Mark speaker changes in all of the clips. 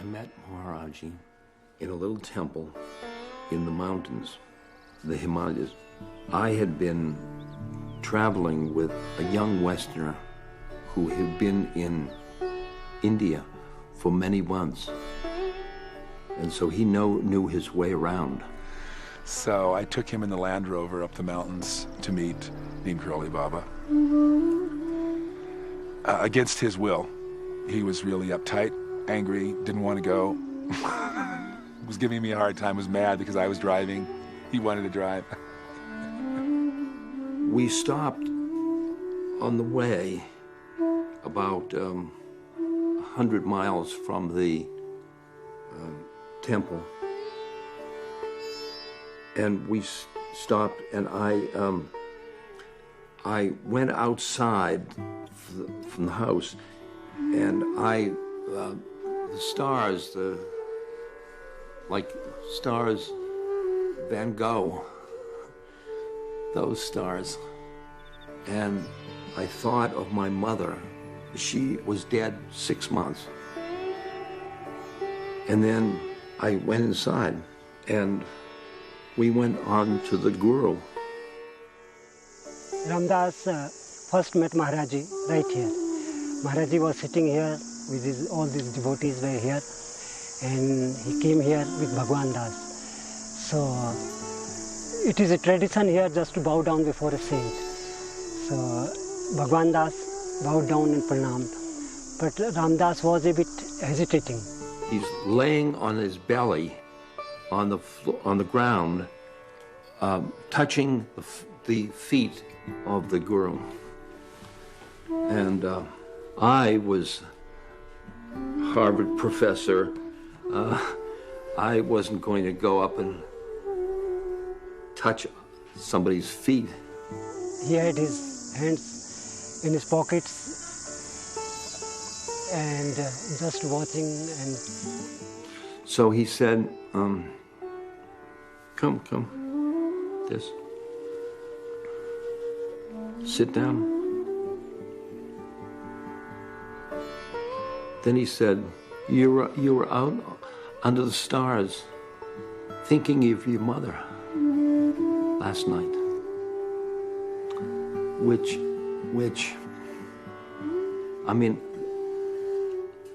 Speaker 1: I met Maharaji in a little temple in the mountains, the Himalayas. I had been traveling with a young Westerner who had been in India for many months. And so he knew his way around.
Speaker 2: So I took him in the Land Rover up the mountains to meet Neem Karoli Baba. Against his will. He was really uptight, angry, didn't want to go. Was giving me a hard time, was mad because I was driving. He wanted to drive.
Speaker 1: We stopped on the way about 100 miles from the temple. And we stopped, and I went outside from the house, and the stars, like stars, Van Gogh, those stars. And I thought of my mother. She was dead 6 months. And then I went inside, and we went on to the Guru.
Speaker 3: Ramdas first met Maharaji right here. Maharaji was sitting here with all these devotees were here, and he came here with Bhagwan Das. So it is a tradition here just to bow down before a saint. So Bhagwan Das bowed down and pranamed, but Ramdas was a bit hesitating.
Speaker 1: He's laying on his belly on the ground, touching the feet of the Guru. And I was Harvard professor. I wasn't going to go up and touch somebody's feet.
Speaker 3: He had his hands in his pockets and just watching. And
Speaker 1: so he said, come, this. Sit down. Then he said, you were out under the stars thinking of your mother last night, which, I mean,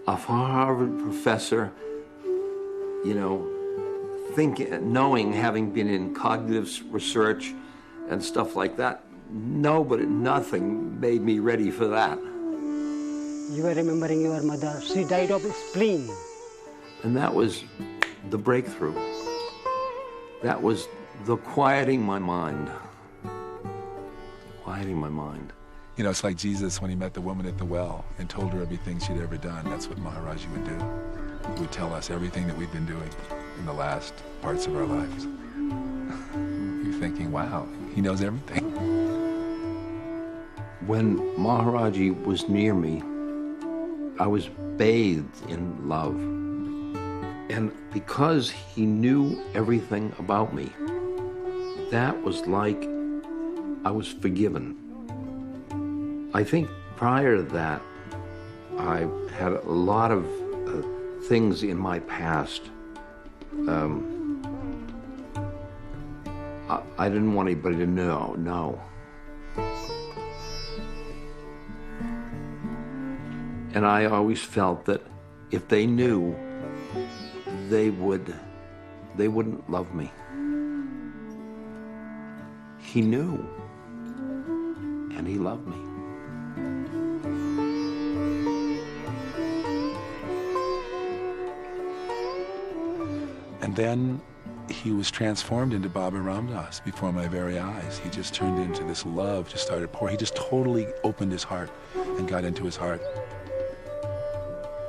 Speaker 1: a Harvard professor, knowing, having been in cognitive research and stuff like that, nothing made me ready for that.
Speaker 3: You were remembering your mother. She died of spleen.
Speaker 1: And that was the breakthrough. That was the quieting my mind. Quieting my mind.
Speaker 2: It's like Jesus when he met the woman at the well and told her everything she'd ever done. That's what Maharaji would do. He would tell us everything that we've been doing in the last parts of our lives. You're thinking, wow, he knows everything.
Speaker 1: When Maharaji was near me, I was bathed in love. And because he knew everything about me, that was like I was forgiven. I think prior to that, I had a lot of things in my past. I didn't want anybody to know. And I always felt that if they knew, they wouldn't love me. He knew, and he loved me.
Speaker 2: And then he was transformed into Baba Ramdas before my very eyes. He just turned into this love, just started pouring. He just totally opened his heart and got into his heart.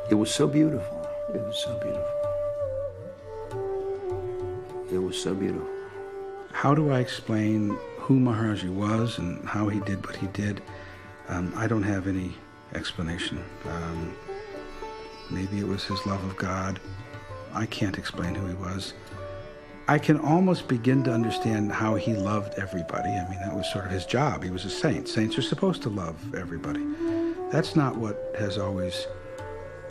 Speaker 1: It was so beautiful. It was so beautiful. It was so beautiful.
Speaker 4: How do I explain who Maharaji was and how he did what he did? I don't have any explanation. Maybe it was his love of God. I can't explain who he was. I can almost begin to understand how he loved everybody. I mean, that was sort of his job. He was a saint. Saints are supposed to love everybody. That's not what has always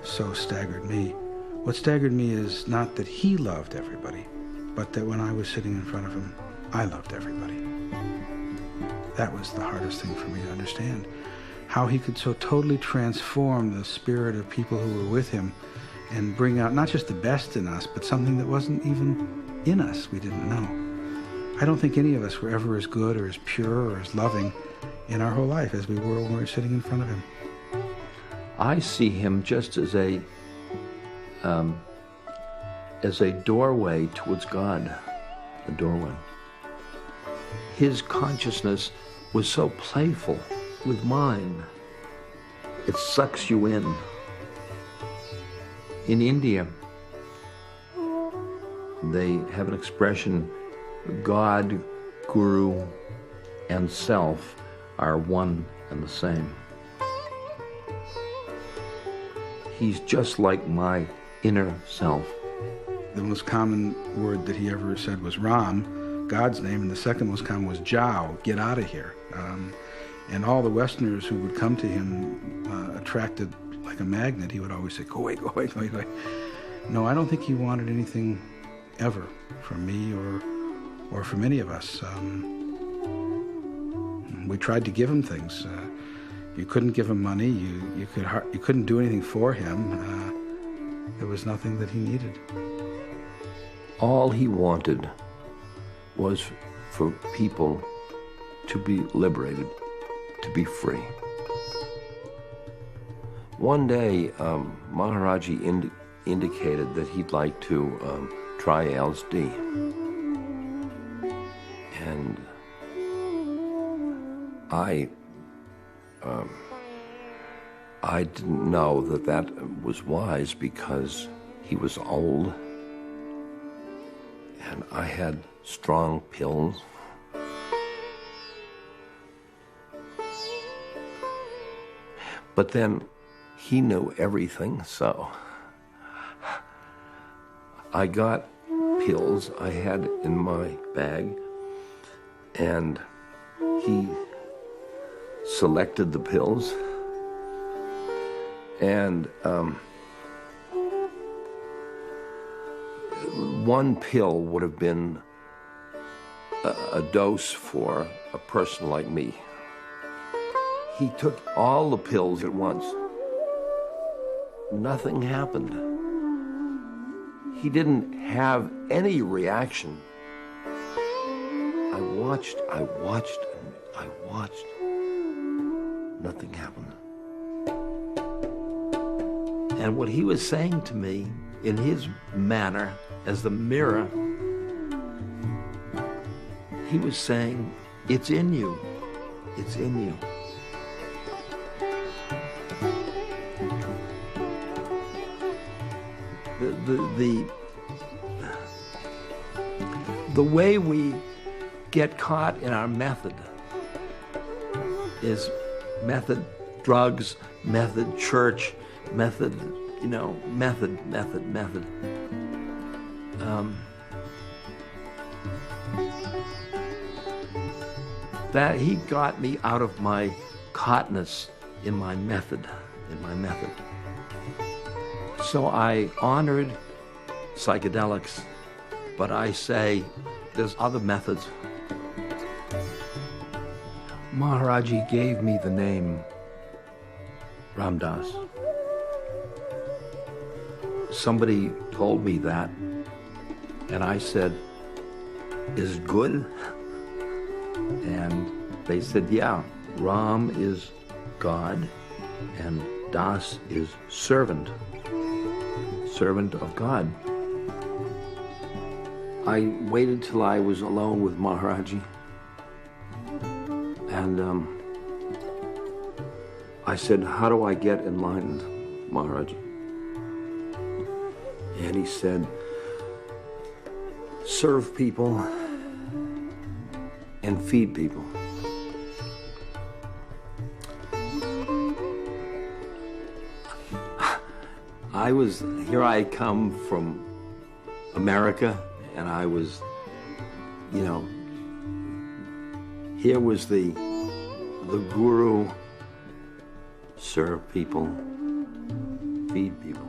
Speaker 4: so staggered me. What staggered me is not that he loved everybody, but that when I was sitting in front of him, I loved everybody. That was the hardest thing for me to understand. How he could so totally transform the spirit of people who were with him and bring out not just the best in us, but something that wasn't even in us we didn't know. I don't think any of us were ever as good or as pure or as loving in our whole life as we were when we were sitting in front of him.
Speaker 1: I see him just as a doorway towards God, a doorway. His consciousness was so playful with mine. It sucks you in. In India, they have an expression, God, Guru, and self are one and the same. He's just like my inner self.
Speaker 4: The most common word that he ever said was Ram, God's name, and the second most common was Jao, get out of here. And all the Westerners who would come to him attracted like a magnet. He would always say, go away, go away, go away, go away. No, I don't think he wanted anything ever from me or from any of us. We tried to give him things. You couldn't give him money. You couldn't do anything for him. There was nothing that he needed.
Speaker 1: All he wanted was for people to be liberated, to be free. One day, Maharaji indicated that he'd like to try LSD. And I didn't know that was wise because he was old and I had strong pills. But then he knew everything, so I got pills I had in my bag, and he selected the pills, and one pill would have been a dose for a person like me. He took all the pills at once. Nothing happened. He didn't have any reaction. I watched. Nothing happened. And what he was saying to me in his manner as the mirror, he was saying, it's in you. It's in you. The way we get caught in our method is method drugs, method church, method, method. That he got me out of my caughtness in my method, So I honored psychedelics, but I say there's other methods. Maharaji gave me the name Ram Dass. Somebody told me that, and I said, is it good? And they said, yeah, Ram is God, and Das is servant of God. I waited till I was alone with Maharaji, and I said, how do I get enlightened, Maharaji? And he said, serve people and feed people. Here I come from America, and I was, here was the guru, serve people, feed people.